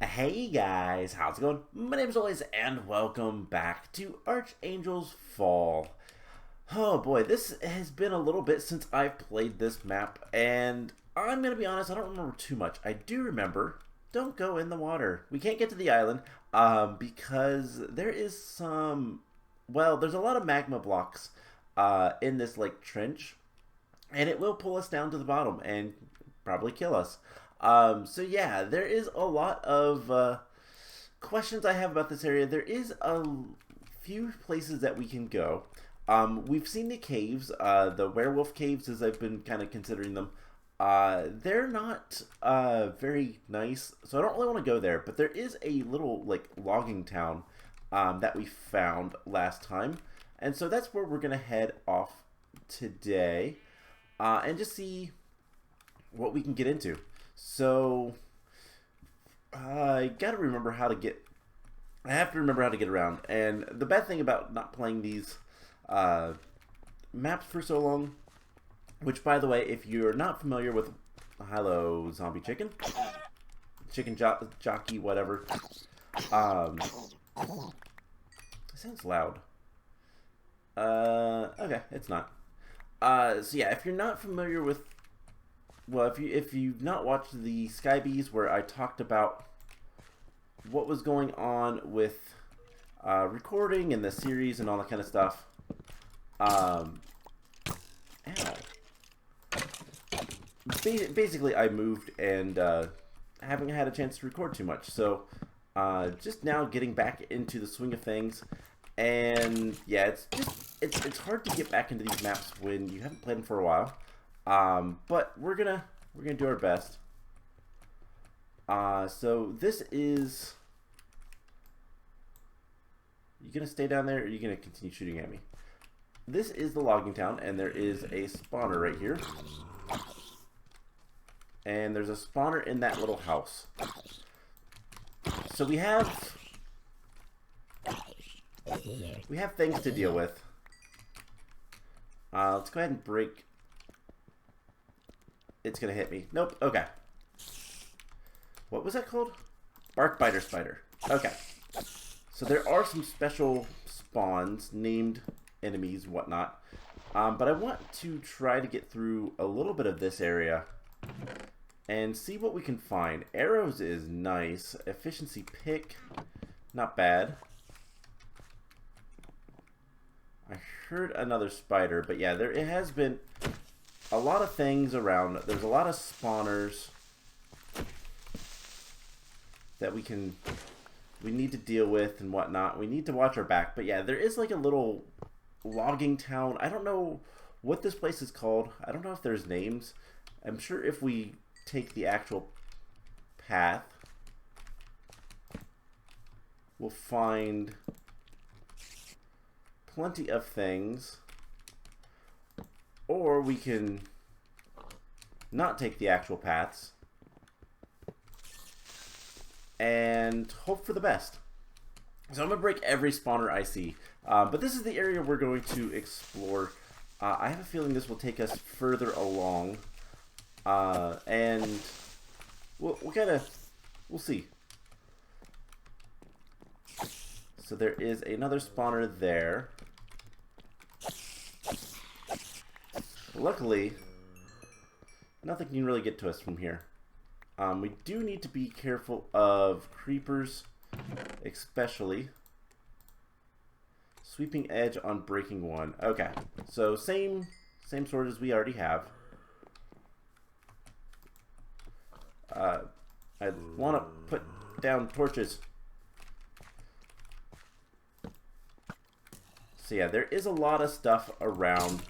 Hey guys, how's it going? My name is always, and welcome back to Archangel's Fall. Oh boy, this has been a little bit since I've played this map, and I'm gonna be honest, I don't remember too much. I do remember, don't go in the water. We can't get to the island, because there is there's a lot of magma blocks, in this like trench, and it will pull us down to the bottom and probably kill us. So yeah, there is a lot of questions I have about this area. There is a few places that we can go. We've seen the caves, the werewolf caves, as I've been kind of considering them. They're not very nice, so I don't really want to go there. But there is a little like logging town that we found last time, and so that's where we're gonna head off today, and just see what we can get into. So I gotta remember how to get. I have to remember how to get around. And the bad thing about not playing these maps for so long, which by the way, if you're not familiar with, hello zombie chicken, jockey, whatever. It sounds loud. Okay, it's not. So yeah, if you're not familiar with, well, if you've not watched the Sky Bees, where I talked about what was going on with recording and the series and all that kind of stuff, ow. Basically, I moved and haven't had a chance to record too much, so just now getting back into the swing of things. And yeah, it's hard to get back into these maps when you haven't played them for a while. But we're gonna do our best. So this is. You gonna stay down there, or are you gonna continue shooting at me? This is the logging town, and there is a spawner right here. And there's a spawner in that little house. So we have things to deal with. Let's go ahead and break. It's gonna hit me. Nope. Okay. What was that called? Bark biter spider. Okay. So there are some special spawns, named enemies, whatnot. But I want to try to get through a little bit of this area and see what we can find. Arrows is nice. Efficiency pick, not bad. I heard another spider, but yeah, it has been a lot of things around. There's a lot of spawners that we need to deal with and whatnot. We need to watch our back. But yeah, there is like a little logging town. I don't know what this place is called. I don't know if there's names. I'm sure if we take the actual path, we'll find plenty of things. Or we can not take the actual paths and hope for the best. So I'm going to break every spawner I see. But this is the area we're going to explore. I have a feeling this will take us further along. And we'll see. So there is another spawner there. Luckily, nothing can really get to us from here. We do need to be careful of creepers, especially. Sweeping edge on breaking one. Okay, so same sword as we already have. I want to put down torches. So yeah, there is a lot of stuff around.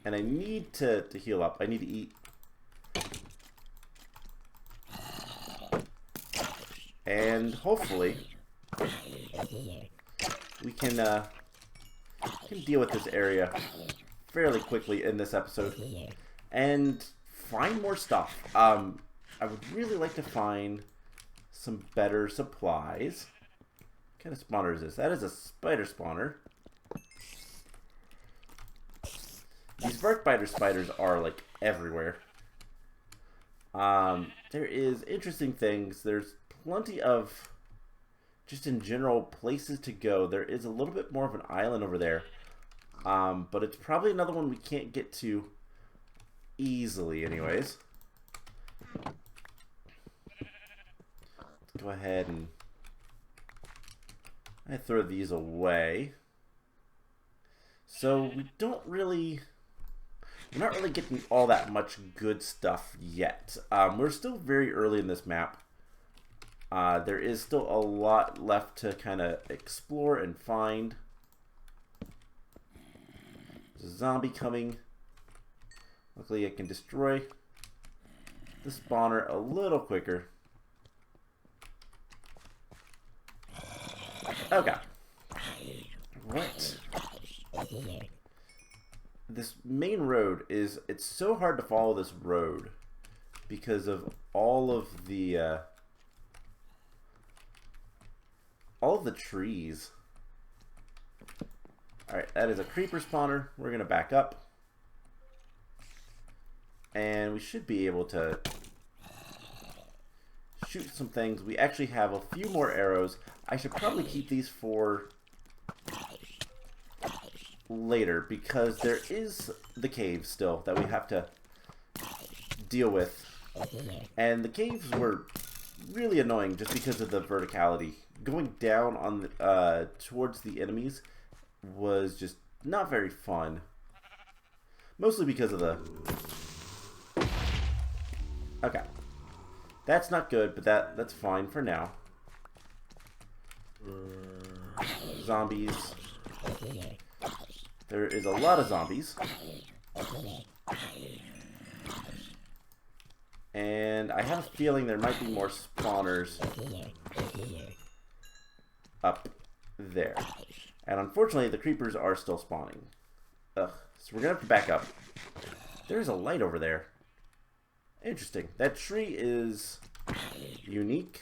And I need to heal up. I need to eat. And hopefully we can deal with this area fairly quickly in this episode and find more stuff. I would really like to find some better supplies. What kind of spawner is this? That is a spider spawner. These bark biter spiders are like everywhere. There is interesting things. There's plenty of, just in general, places to go. There is a little bit more of an island over there. But it's probably another one we can't get to easily anyways. Let's go ahead and I throw these away. So we don't really, we're not really getting all that much good stuff yet. We're still very early in this map. There is still a lot left to kind of explore and find. There's a zombie coming. Luckily I can destroy the spawner a little quicker. Okay. What? This main road is, it's so hard to follow this road because of all of the trees. Alright, that is a creeper spawner. We're gonna back up. And we should be able to shoot some things. We actually have a few more arrows. I should probably keep these for later because there is the cave still that we have to deal with. And the caves were really annoying just because of the verticality. Going down on the, towards the enemies was just not very fun. Mostly because of the... Okay. That's not good, but that's fine for now. Zombies. There is a lot of zombies. And I have a feeling there might be more spawners up there. And unfortunately, the creepers are still spawning. Ugh. So we're going to have to back up. There's a light over there. Interesting. That tree is unique.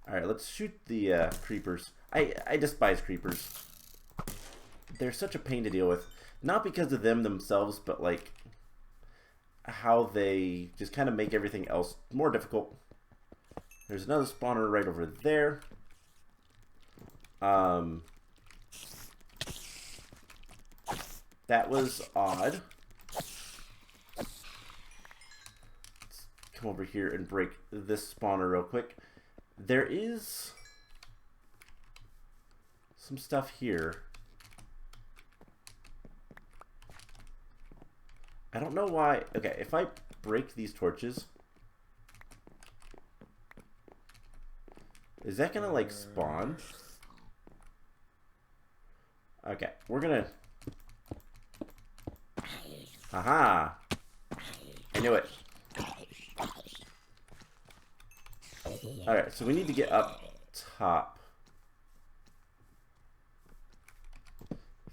Alright, let's shoot the creepers. I despise creepers. They're such a pain to deal with. Not because of them themselves, but like how they just kind of make everything else more difficult. There's another spawner right over there. That was odd. Let's come over here and break this spawner real quick. There is some stuff here. I don't know why. Okay, if I break these torches, is that gonna like spawn? Okay, we're gonna... Haha! I knew it. Alright, so we need to get up top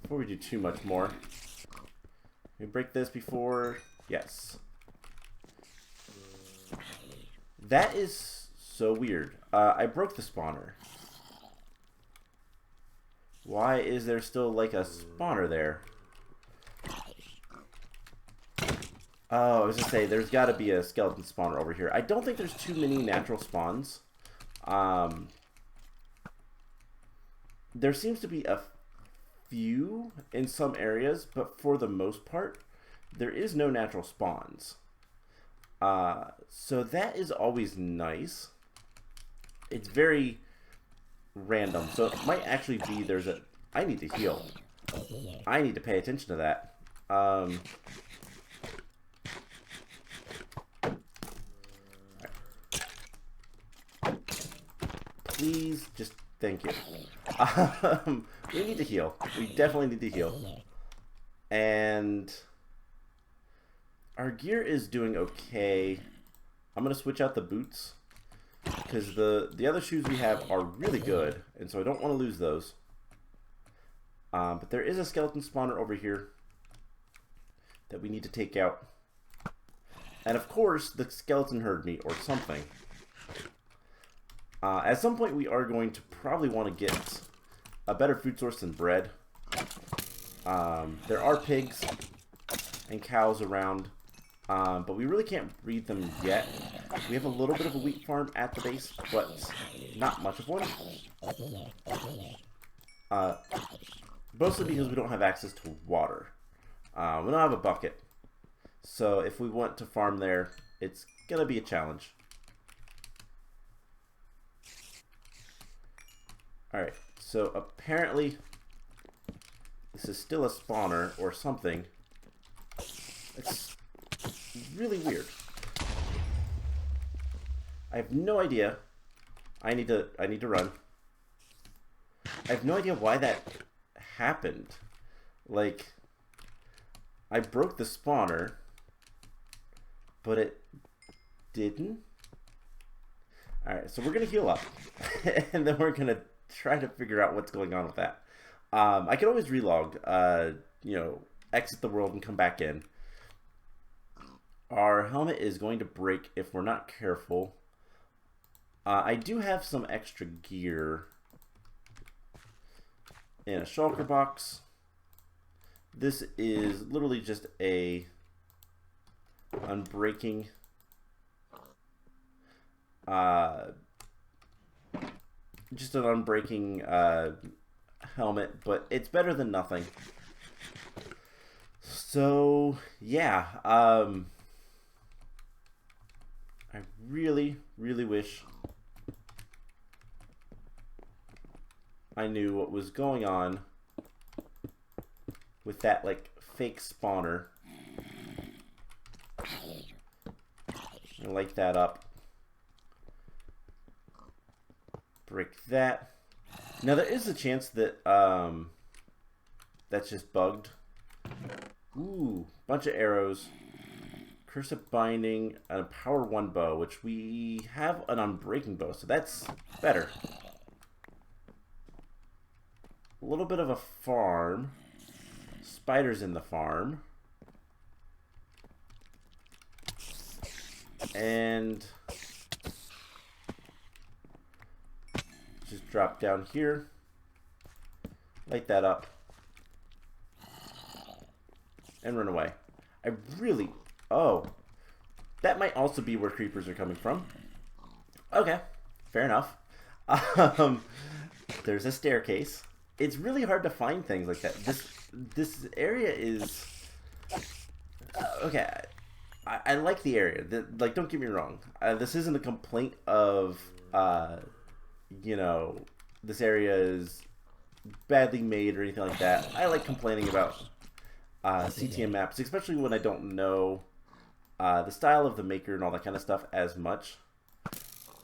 before we do too much more. Can we break this before? Yes. That is so weird. I broke the spawner. Why is there still like a spawner there? Oh, I was gonna say, there's gotta be a skeleton spawner over here. I don't think there's too many natural spawns. There seems to be a few in some areas, but for the most part, there is no natural spawns. So that is always nice. It's very random. So it might actually be there's a... I need to heal. I need to pay attention to that. Please, just thank you. We need to heal. We definitely need to heal. And our gear is doing okay. I'm going to switch out the boots because the other shoes we have are really good, and so I don't want to lose those. But there is a skeleton spawner over here that we need to take out. And of course, the skeleton heard me or something. At some point, we are going to probably want to get a better food source than bread. There are pigs and cows around. But we really can't breed them yet. We have a little bit of a wheat farm at the base, but not much of one. Mostly because we don't have access to water. We don't have a bucket. So if we want to farm there, it's going to be a challenge. Alright, so apparently this is still a spawner or something. It's really weird. I have no idea. I need to run. I have no idea why that happened. Like, I broke the spawner, but it didn't. Alright, so we're gonna heal up. And then we're gonna try to figure out what's going on with that. I can always relog, you know, exit the world and come back in. Our helmet is going to break if we're not careful. I do have some extra gear in a shulker box. This is literally just a unbreaking helmet, but it's better than nothing. So yeah, I really wish I knew what was going on with that, like, fake spawner. I light that up. Break that. Now there is a chance that that's just bugged. Ooh, bunch of arrows. Curse of Binding, and a Power 1 bow, which we have an Unbreaking bow, so that's better. A little bit of a farm. Spiders in the farm. And just drop down here. Light that up. And run away. I really... Oh. That might also be where creepers are coming from. Okay. Fair enough. There's a staircase. It's really hard to find things like that. This area is... okay. I like the area. Like, don't get me wrong. This isn't a complaint of, you know, this area is badly made or anything like that. I like complaining about CTM maps, especially when I don't know the style of the maker and all that kind of stuff as much.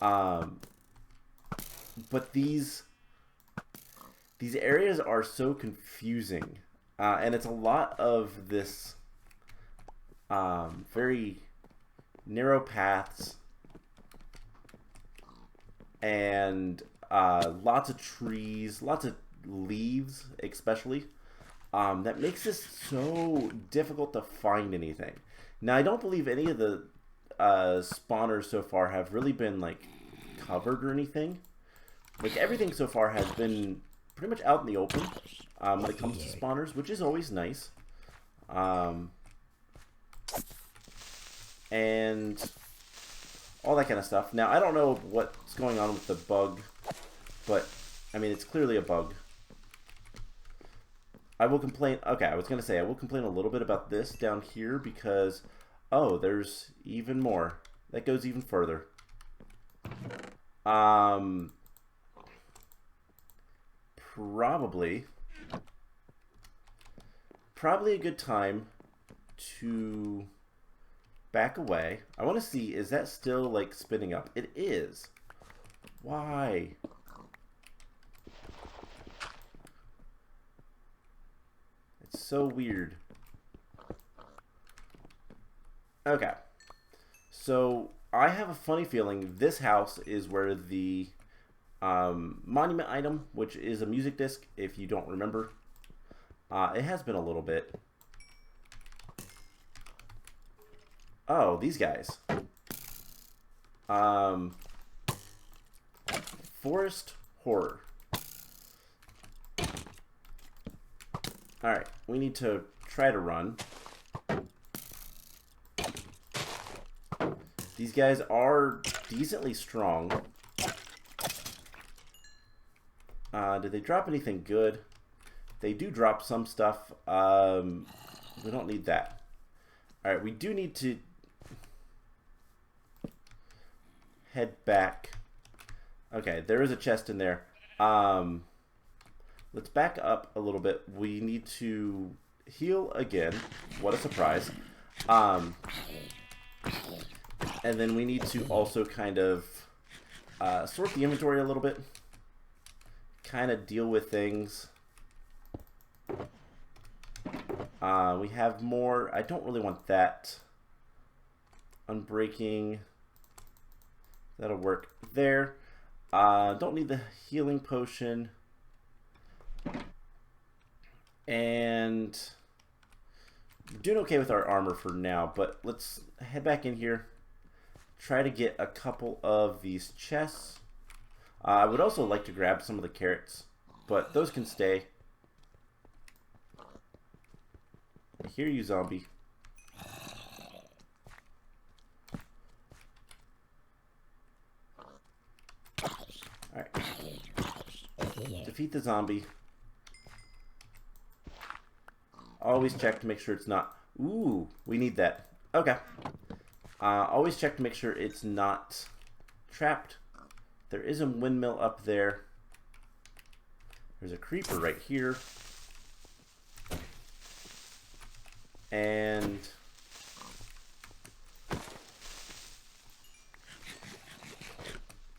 But these areas are so confusing, and it's a lot of this very narrow paths and lots of trees, lots of leaves especially, that makes this so difficult to find anything. Now, I don't believe any of the spawners so far have really been, like, covered or anything. Like, everything so far has been pretty much out in the open when it comes to spawners, which is always nice. And all that kind of stuff. Now, I don't know what's going on with the bug, but, I mean, it's clearly a bug. I will complain... Okay, I was going to say, I will complain a little bit about this down here because, oh, there's even more. That goes even further. Probably a good time to back away. I want to see, is that still, like, spinning up? It is. Why? It's so weird. Okay. So, I have a funny feeling this house is where the monument item, which is a music disc, if you don't remember. It has been a little bit. Oh, these guys. Forest Horror. Alright, we need to try to run. These guys are decently strong. Did they drop anything good? They do drop some stuff. We don't need that. Alright, we do need to head back. Okay, there is a chest in there. Let's back up a little bit. We need to heal again. What a surprise. And then we need to also kind of sort the inventory a little bit. Kind of deal with things. We have more. I don't really want that. Unbreaking. That'll work there. Don't need the healing potion. And we're doing okay with our armor for now, but let's head back in here. Try to get a couple of these chests. I would also like to grab some of the carrots, but those can stay. I hear you, zombie. Alright. Defeat the zombie. Always check to make sure it's not... Ooh, we need that. Okay. Always check to make sure it's not trapped. There is a windmill up there. There's a creeper right here. And...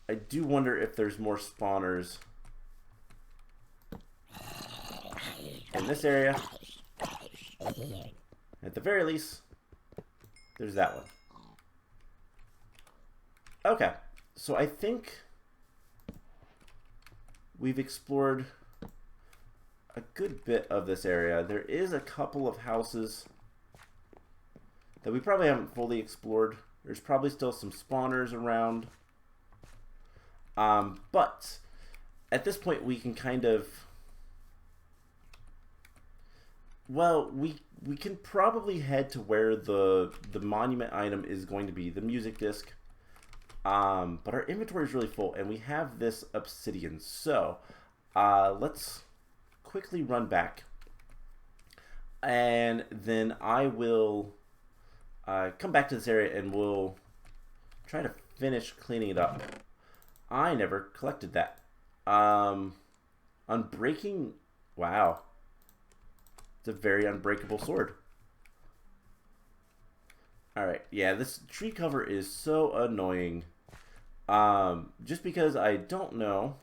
I do wonder if there's more spawners in this area. At the very least, there's that one. Okay, so I think we've explored a good bit of this area. There is a couple of houses that we probably haven't fully explored. There's probably still some spawners around. But at this point we can kind of... Well, we can probably head to where the monument item is going to be, the music disc. But our inventory is really full, and we have this obsidian. So, let's quickly run back. And then I will come back to this area, and we'll try to finish cleaning it up. I never collected that. Unbreaking... Wow. It's a very unbreakable sword. Alright, yeah, this tree cover is so annoying. Just because I don't know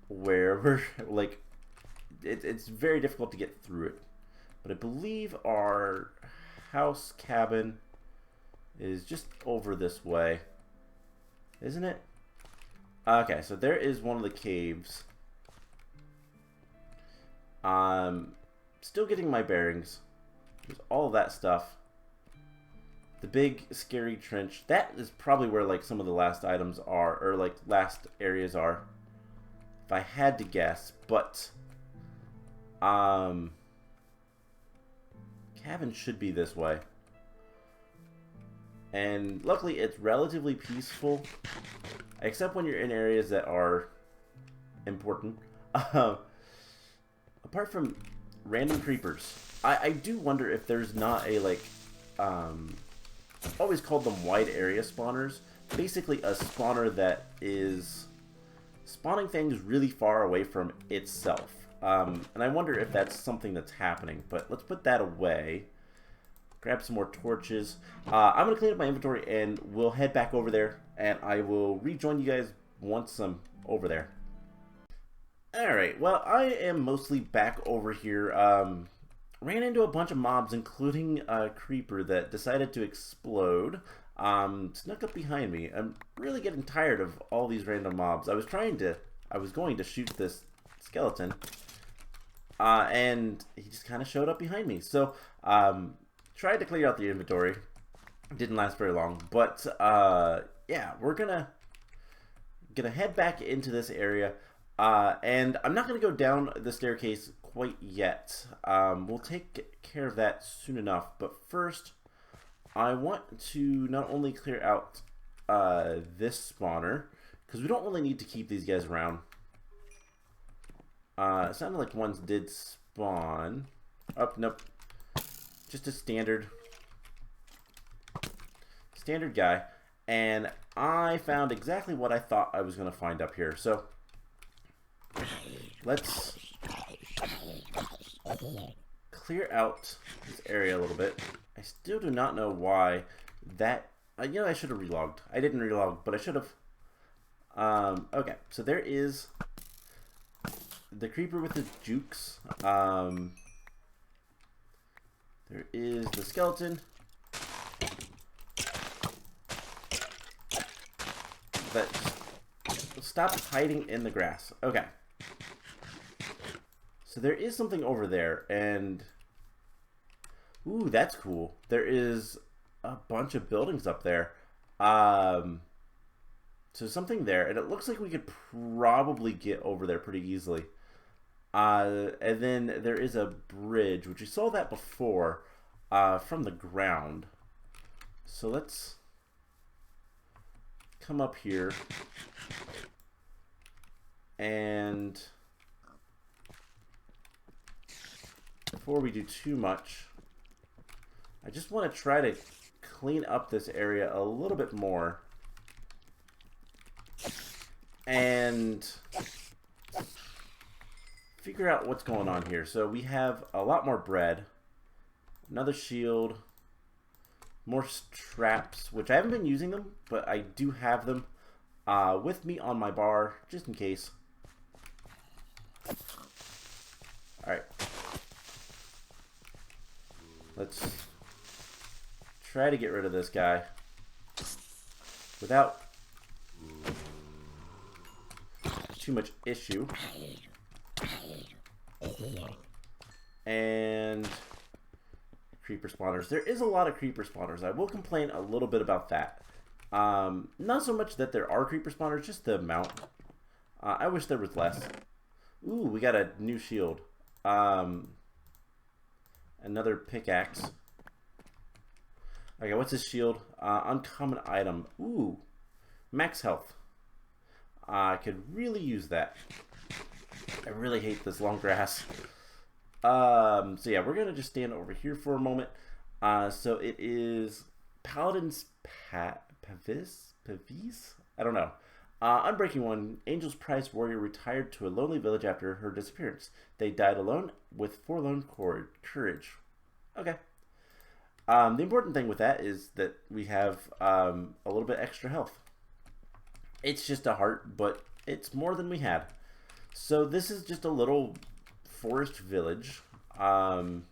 where we're, like, it's very difficult to get through it. But I believe our house cabin is just over this way. Isn't it? Okay, so there is one of the caves. Still getting my bearings. There's all of that stuff. The big scary trench. That is probably where like some of the last items are, or like last areas are. If I had to guess, but cabin should be this way. And luckily it's relatively peaceful, except when you're in areas that are important. Apart from random creepers, I do wonder if there's not a, like, I've always called them wide area spawners. Basically a spawner that is spawning things really far away from itself. And I wonder if that's something that's happening, but let's put that away. Grab some more torches. I'm going to clean up my inventory and we'll head back over there, and I will rejoin you guys once I'm over there. Alright, well, I am mostly back over here. Ran into a bunch of mobs, including a creeper that decided to explode. Snuck up behind me. I'm really getting tired of all these random mobs. I was going to shoot this skeleton, and he just kind of showed up behind me. So, tried to clear out the inventory. Didn't last very long, but yeah, we're gonna head back into this area. And I'm not going to go down the staircase quite yet. We'll take care of that soon enough. But first, I want to not only clear out this spawner, because we don't really need to keep these guys around. It sounded like ones did spawn. Oh, nope. Just a standard guy. And I found exactly what I thought I was going to find up here. So, let's clear out this area a little bit. I still do not know why that... you know, I should have relogged. I didn't relog, but I should have. Okay, so there is the creeper with the jukes. There is the skeleton. That just stop hiding in the grass. Okay. So there is something over there, and ooh, that's cool. There is a bunch of buildings up there. So something there, and it looks like we could probably get over there pretty easily. And then there is a bridge, which we saw that before, from the ground. So let's come up here, and before we do too much, I just want to try to clean up this area a little bit more and figure out what's going on here. So we have a lot more bread, another shield, more traps, which I haven't been using them, but I do have them with me on my bar just in case. Alright. Let's try to get rid of this guy without too much issue. And creeper spawners. There is a lot of creeper spawners. I will complain a little bit about that. Not so much that there are creeper spawners, just the amount. I wish there was less. Ooh, we got a new shield. Another pickaxe. Okay, what's this shield? Uncommon item. Ooh, max health. I could really use that. I really hate this long grass. So yeah, we're gonna just stand over here for a moment. So it is Paladin's Pavis? I don't know. Unbreaking one, Angel's prized warrior retired to a lonely village after her disappearance. They died alone with forlorn courage. Okay. The important thing with that is that we have a little bit extra health. It's just a heart, but it's more than we had. So this is just a little forest village. Not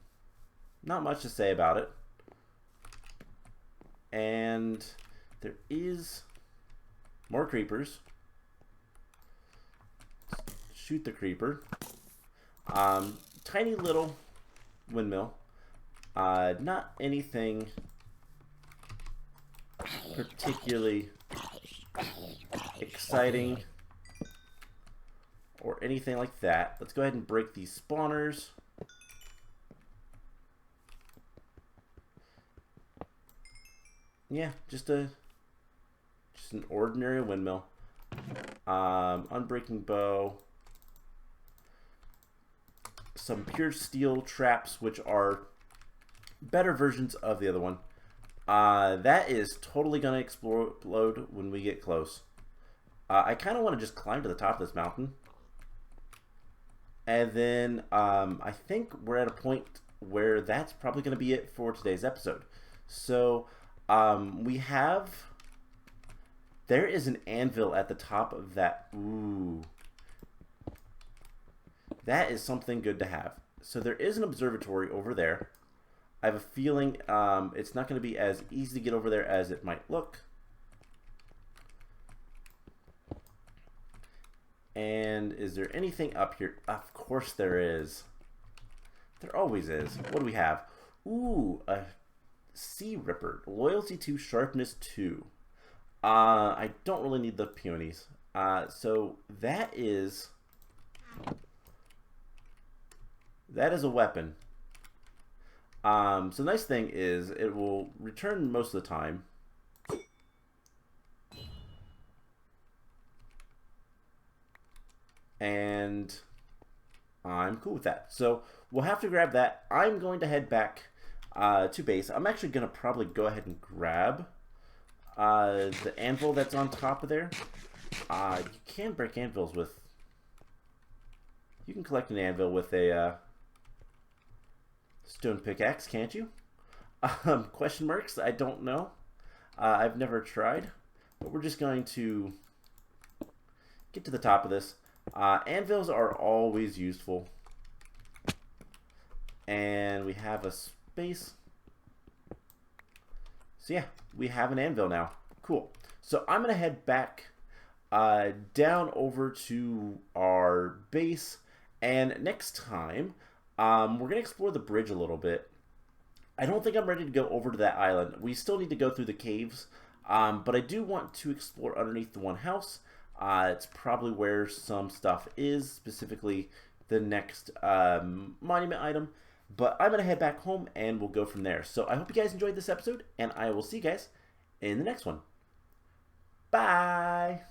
much to say about it. And there is more creepers. Shoot the creeper. Tiny little windmill. Not anything particularly exciting or anything like that. Let's go ahead and break these spawners. Yeah, just an ordinary windmill. Unbreaking bow. Some pure steel traps, which are better versions of the other one. That is totally gonna explode when we get close. I kind of want to just climb to the top of this mountain. And then I think we're at a point where that's probably going to be it for today's episode. So there is an anvil at the top of that. Ooh. That is something good to have. So there is an observatory over there. I have a feeling it's not going to be as easy to get over there as it might look. And is there anything up here? Of course there is. There always is. What do we have? Ooh, a Sea Ripper. Loyalty 2, Sharpness 2. I don't really need the peonies. So that is a weapon. So the nice thing is it will return most of the time. And I'm cool with that. So we'll have to grab that. I'm going to head back to base. I'm actually going to probably go ahead and grab the anvil that's on top of there. You can break anvils with... You can collect an anvil with a stone pickaxe, can't you? Question marks? I don't know. I've never tried. But we're just going to get to the top of this. Anvils are always useful. And we have a space. So yeah, we have an anvil now. Cool. So I'm going to head back down over to our base. And next time, we're going to explore the bridge a little bit. I don't think I'm ready to go over to that island. We still need to go through the caves. But I do want to explore underneath the one house. It's probably where some stuff is, specifically the next monument item. But I'm going to head back home and we'll go from there. So I hope you guys enjoyed this episode, and I will see you guys in the next one. Bye!